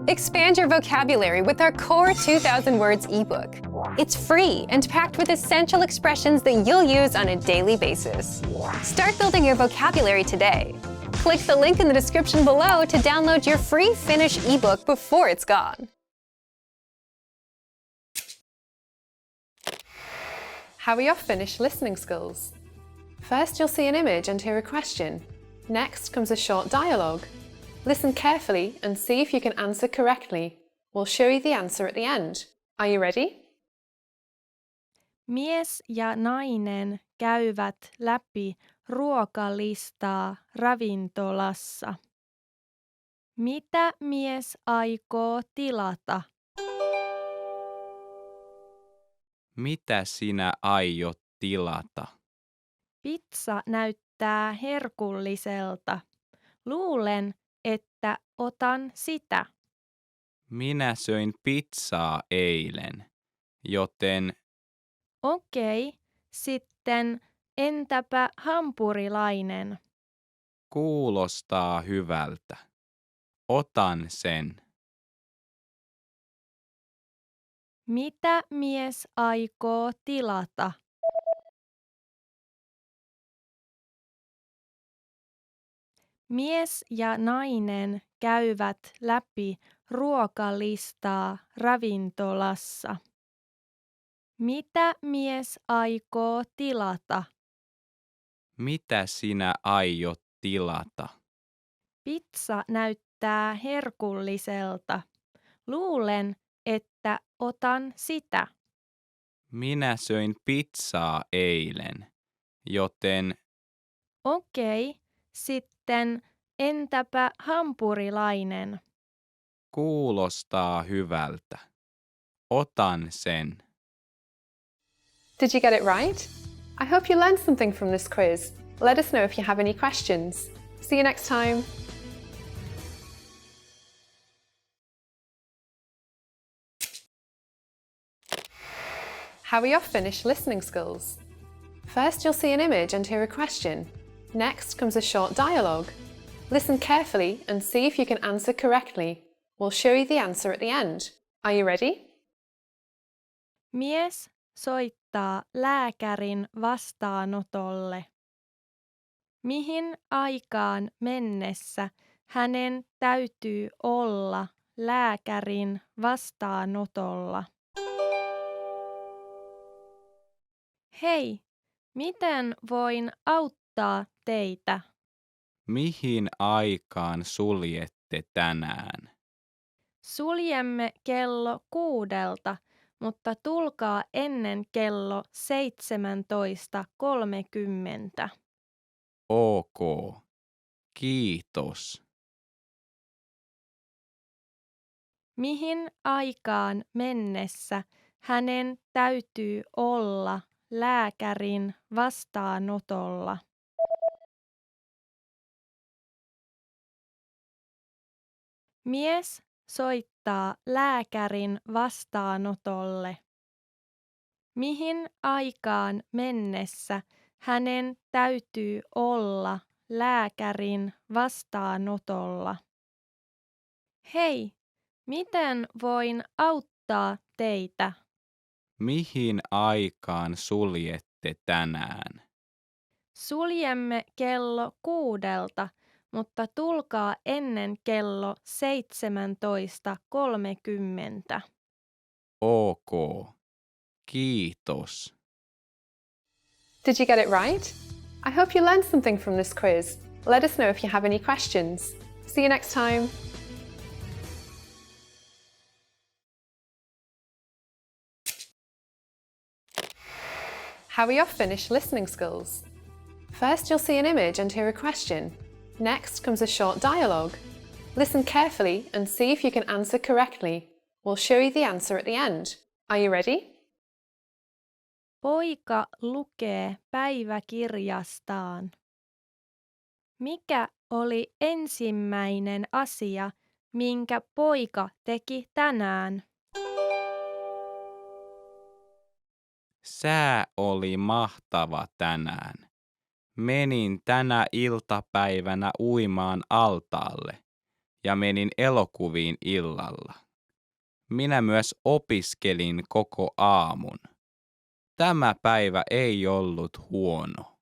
Expand your vocabulary with our Core 2000 Words ebook. It's free and packed with essential expressions that you'll use on a daily basis. Start building your vocabulary today. Click the link in the description below to download your free Finnish ebook before it's gone. How are your Finnish listening skills? First, you'll see an image and hear a question. Next comes a short dialogue. Listen carefully and see if you can answer correctly. We'll show you the answer at the end. Are you ready? Mies ja nainen käyvät läpi ruokalistaa ravintolassa. Mitä mies aikoo tilata? Mitä sinä aiot tilata? Pizza näyttää herkulliselta. Luulen, että otan sitä. Minä söin pizzaa eilen, joten Okei, sitten entäpä hampurilainen? kuulostaa hyvältä. Otan sen. Mitä mies aikoo tilata? Mies ja nainen käyvät läpi ruokalistaa ravintolassa. Mitä mies aikoo tilata? Mitä sinä aiot tilata? Pizza näyttää herkulliselta. Luulen, että otan sitä. Minä söin pizzaa eilen, joten Okei, sitten entäpä hampurilainen? kuulostaa hyvältä. Otan sen. Did you get it right? I hope you learned something from this quiz. Let us know if you have any questions. See you next time. How are your Finnish listening skills? First, you'll see an image and hear a question. Next comes a short dialogue. Listen carefully and see if you can answer correctly. We'll show you the answer at the end. Are you ready? Mies soittaa lääkärin vastaanotolle. Mihin aikaan mennessä hänen täytyy olla lääkärin vastaanotolla? Hei, miten voin auttaa teitä? Mihin aikaan suljette tänään? Suljemme kello 6, mutta tulkaa ennen kello 17:30. Ok. Kiitos. Mihin aikaan mennessä hänen täytyy olla lääkärin vastaanotolla? Mies soittaa lääkärin vastaanotolle. Mihin aikaan mennessä hänen täytyy olla lääkärin vastaanotolla? Hei, miten voin auttaa teitä? Mihin aikaan suljette tänään? Suljemme kello 6, mutta tulkaa ennen kello 17:30. Ok. Kiitos. Did you get it right? I hope you learned something from this quiz. Let us know if you have any questions. See you next time. How are your Finnish listening skills? First, you'll see an image and hear a question. Next comes a short dialogue. Listen carefully and see if you can answer correctly. We'll show you the answer at the end. Are you ready? Poika lukee päiväkirjastaan. Mikä oli ensimmäinen asia, minkä poika teki tänään? Sää oli mahtava tänään. Menin tänä iltapäivänä uimaan altaalle ja menin elokuviin illalla. Minä myös opiskelin koko aamun. Tämä päivä ei ollut huono.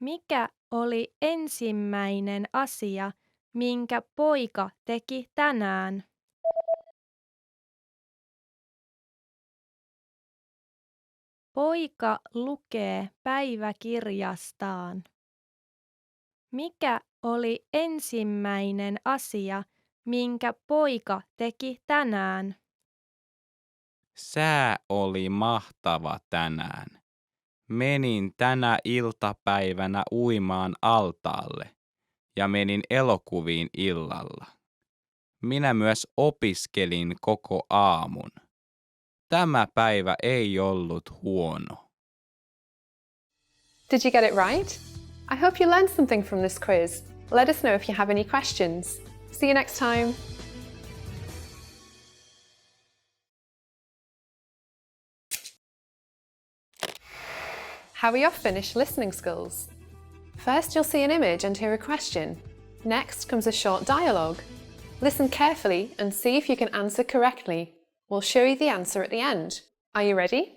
Mikä oli ensimmäinen asia, minkä poika teki tänään? Poika lukee päiväkirjastaan. Mikä oli ensimmäinen asia, minkä poika teki tänään? Sää oli mahtava tänään. Menin tänä iltapäivänä uimaan altaalle ja menin elokuviin illalla. Minä myös opiskelin koko aamun. Tämä päivä ei ollut huono. Did you get it right? I hope you learned something from this quiz. Let us know if you have any questions. See you next time. How are your Finnish listening skills? First, you'll see an image and hear a question. Next comes a short dialogue. Listen carefully and see if you can answer correctly. We'll show you the answer at the end. Are you ready?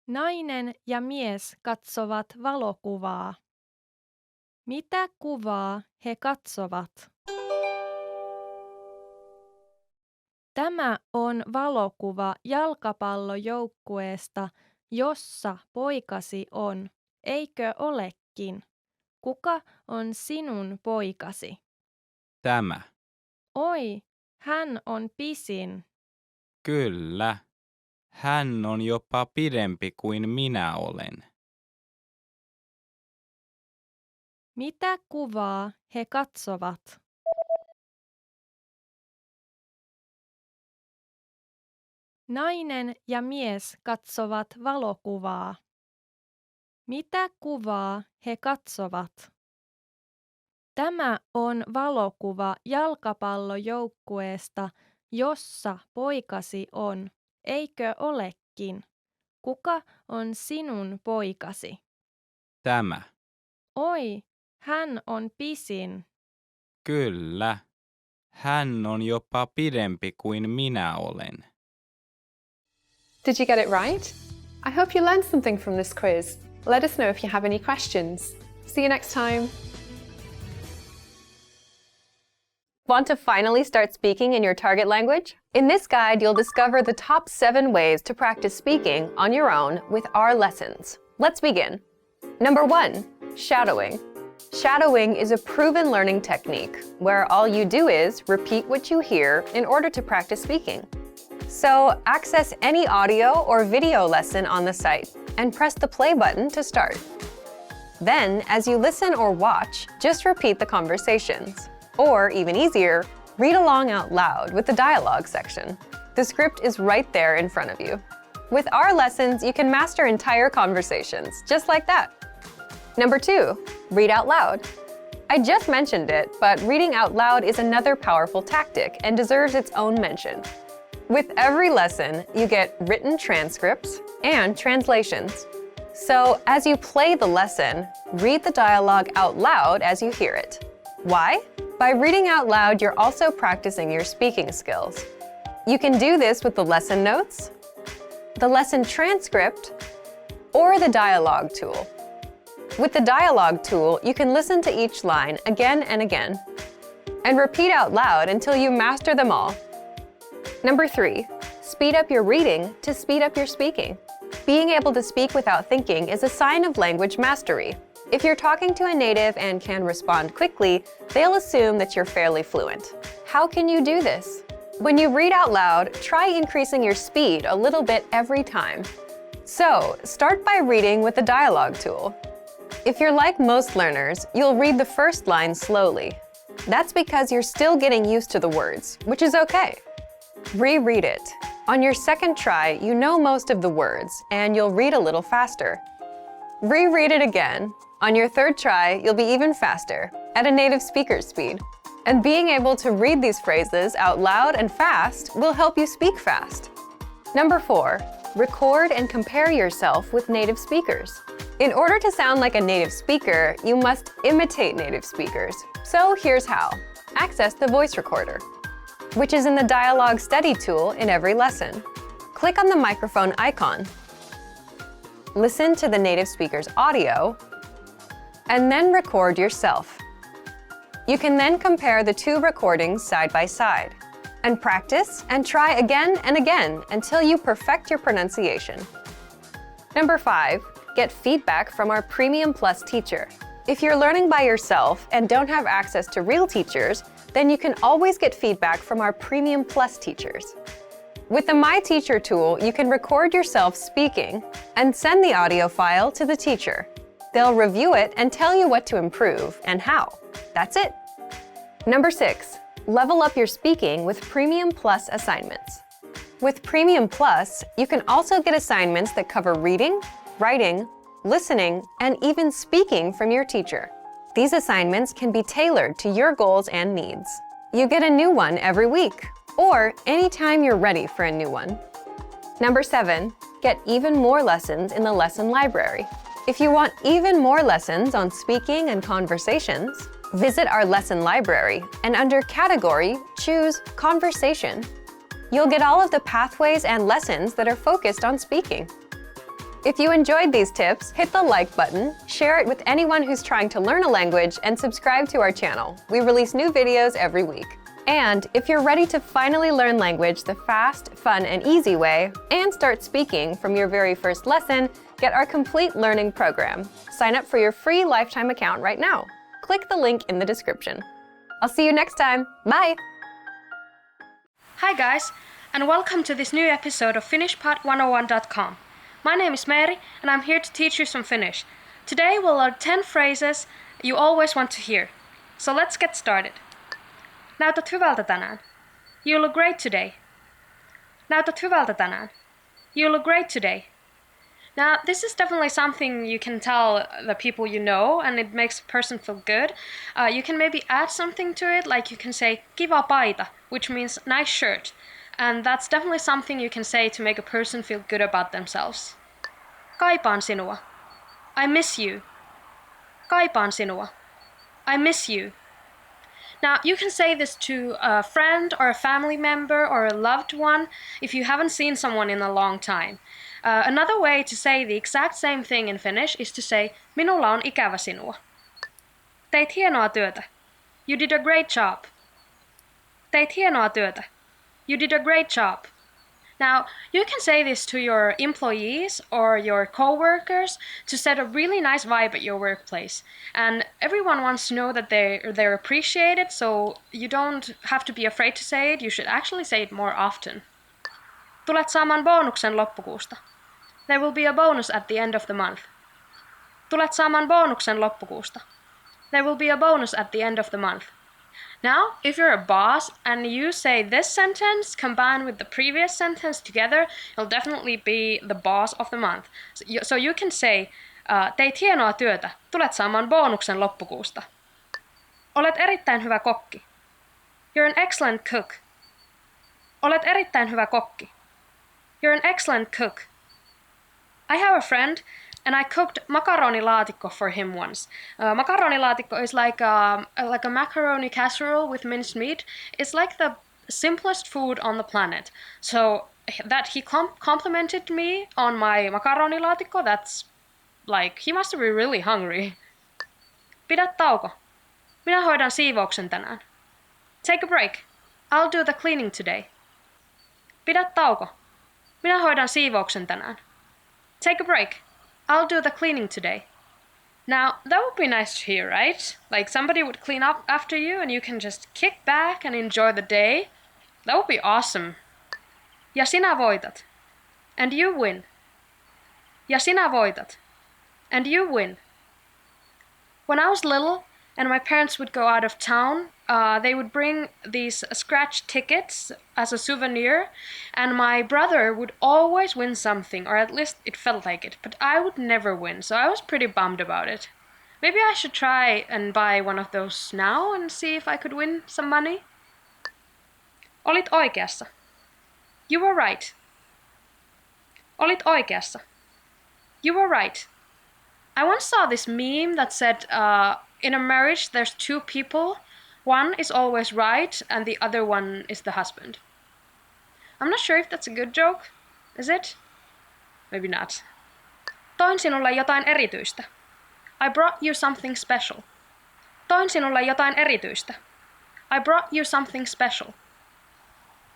Nainen ja mies katsovat valokuvaa. Mitä kuvaa he katsovat? Tämä on valokuva jalkapallojoukkueesta, jossa poikasi on. Eikö olekin? Kuka on sinun poikasi? Tämä. Oi, hän on pisin. Kyllä. Hän on jopa pidempi kuin minä olen. Mitä kuvaa he katsovat? Nainen ja mies katsovat valokuvaa. Mitä kuvaa he katsovat? Tämä on valokuva jalkapallojoukkueesta, jossa poikasi on. Eikö olekin? Kuka on sinun poikasi? Tämä. Oi, hän on pisin. Kyllä. Hän on jopa pidempi kuin minä olen. Did you get it right? I hope you learned something from this quiz. Let us know if you have any questions. See you next time. Want to finally start speaking in your target language? In this guide, you'll discover the top 7 ways to practice speaking on your own with our lessons. Let's begin. Number 1, shadowing. Shadowing is a proven learning technique where all you do is repeat what you hear in order to practice speaking. So, access any audio or video lesson on the site and press the play button to start. Then, as you listen or watch, just repeat the conversations. Or, even easier, read along out loud with the dialogue section. The script is right there in front of you. With our lessons, you can master entire conversations, just like that. Number 2, read out loud. I just mentioned it, but reading out loud is another powerful tactic and deserves its own mention. With every lesson, you get written transcripts and translations. So, as you play the lesson, read the dialogue out loud as you hear it. Why? By reading out loud, you're also practicing your speaking skills. You can do this with the lesson notes, the lesson transcript, or the dialogue tool. With the dialogue tool, you can listen to each line again and again, and repeat out loud until you master them all. Number 3, speed up your reading to speed up your speaking. Being able to speak without thinking is a sign of language mastery. If you're talking to a native and can respond quickly, they'll assume that you're fairly fluent. How can you do this? When you read out loud, try increasing your speed a little bit every time. So, start by reading with the dialogue tool. If you're like most learners, you'll read the first line slowly. That's because you're still getting used to the words, which is okay. Reread it. On your second try, you know most of the words, and you'll read a little faster. Reread it again. On your third try, you'll be even faster, at a native speaker's speed. And being able to read these phrases out loud and fast will help you speak fast. Number 4, record and compare yourself with native speakers. In order to sound like a native speaker, you must imitate native speakers. So here's how. Access the voice recorder, which is in the Dialogue Study tool in every lesson. Click on the microphone icon. Listen to the native speaker's audio, and then record yourself. You can then compare the two recordings side by side, and practice and try again and again until you perfect your pronunciation. Number 5, get feedback from our Premium Plus teacher. If you're learning by yourself and don't have access to real teachers, then you can always get feedback from our Premium Plus teachers. With the My Teacher tool, you can record yourself speaking and send the audio file to the teacher. They'll review it and tell you what to improve and how. That's it. Number 6, level up your speaking with Premium Plus assignments. With Premium Plus, you can also get assignments that cover reading, writing, listening, and even speaking from your teacher. These assignments can be tailored to your goals and needs. You get a new one every week, or anytime you're ready for a new one. Number 7, get even more lessons in the lesson library. If you want even more lessons on speaking and conversations, visit our lesson library and under Category, choose Conversation. You'll get all of the pathways and lessons that are focused on speaking. If you enjoyed these tips, hit the like button, share it with anyone who's trying to learn a language, and subscribe to our channel. We release new videos every week. And if you're ready to finally learn language the fast, fun, and easy way, and start speaking from your very first lesson, get our complete learning program. Sign up for your free lifetime account right now. Click the link in the description. I'll see you next time. Bye! Hi guys, and welcome to this new episode of FinishPod101.com. My name is Mary, and I'm here to teach you some Finnish. Today we'll learn 10 phrases you always want to hear. So let's get started. Näytät hyvältä tänään. You look great today. Näytät hyvältä tänään. You look great today. Now, this is definitely something you can tell the people you know, and it makes a person feel good. You can maybe add something to it, like you can say kiva paita, which means nice shirt. And that's definitely something you can say to make a person feel good about themselves. Kaipaan sinua. I miss you. Kaipaan sinua. I miss you. Now, you can say this to a friend or a family member or a loved one if you haven't seen someone in a long time. Another way to say the exact same thing in Finnish is to say minulla on ikävä sinua. Teit hienoa työtä. You did a great job. Teit hienoa työtä. You did a great job. Now, you can say this to your employees or your co-workers to set a really nice vibe at your workplace. And everyone wants to know that they're appreciated, so you don't have to be afraid to say it. You should actually say it more often. Tulet saamaan bonuksen loppukuusta. There will be a bonus at the end of the month. Tulet saamaan bonuksen loppukuusta. There will be a bonus at the end of the month. Now, if you're a boss and you say this sentence combined with the previous sentence together, you'll definitely be the boss of the month. So you can say, teit hienoa työtä, tulet saamaan bonuksen loppukuusta. Olet erittäin hyvä kokki. You're an excellent cook. Olet erittäin hyvä kokki. You're an excellent cook. I have a friend, and I cooked makaronilaatikko for him once. Makaronilaatikko is like a macaroni casserole with minced meat. It's like the simplest food on the planet. So that he complimented me on my makaronilaatikko, that's like, he must be really hungry. Pidä tauko. Minä hoidan siivouksen tänään. Take a break. I'll do the cleaning today. Pidä tauko. Minä hoidan siivouksen tänään. Take a break. I'll do the cleaning today. Now, that would be nice to hear, right? Like somebody would clean up after you and you can just kick back and enjoy the day. That would be awesome. Ja sinä voitat. And you win. Ja sinä voitat. And you win. When I was little and my parents would go out of town, they would bring these scratch tickets as a souvenir, and my brother would always win something, or at least it felt like it, but I would never win, so I was pretty bummed about it. Maybe I should try and buy one of those now and see if I could win some money. Olit oikeassa. You were right. Olit oikeassa. You were right. I once saw this meme that said, in a marriage, there's two people. One is always right, and the other one is the husband. I'm not sure if that's a good joke. Is it? Maybe not. Toin sinulle jotain erityistä. I brought you something special. Toin sinulle jotain erityistä. I brought you something special.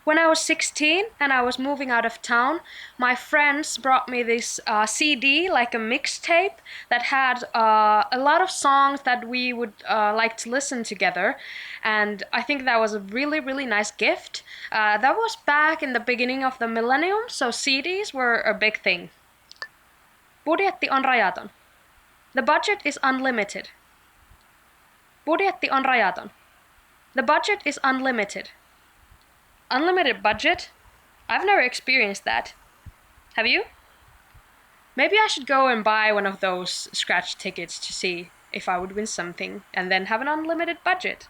When I was 16 and I was moving out of town, my friends brought me this CD, like a mixtape, that had a lot of songs that we would like to listen together. And I think that was a really, really nice gift. That was back in the beginning of the millennium, so CDs were a big thing. Budjetti on rajaton. The budget is unlimited. Budjetti on rajaton. The budget is unlimited. Unlimited budget? I've never experienced that. Have you? Maybe I should go and buy one of those scratch tickets to see if I would win something and then have an unlimited budget.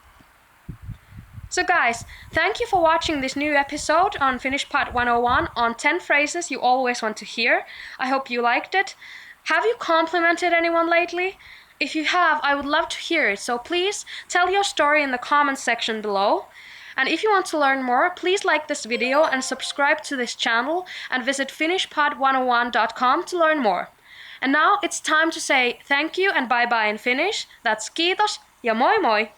So guys, thank you for watching this new episode on Finnish Part 101 on 10 phrases you always want to hear. I hope you liked it. Have you complimented anyone lately? If you have, I would love to hear it, so please tell your story in the comments section below. And if you want to learn more, please like this video and subscribe to this channel and visit finishpod101.com to learn more. And now it's time to say thank you and bye bye in Finnish. That's kiitos ja moi moi!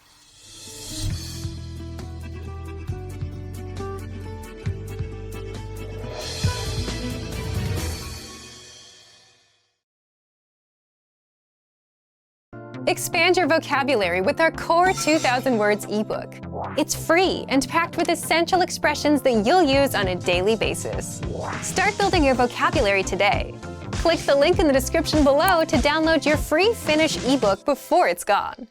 Expand your vocabulary with our Core 2000 Words ebook. It's free and packed with essential expressions that you'll use on a daily basis. Start building your vocabulary today. Click the link in the description below to download your free Finnish ebook before it's gone.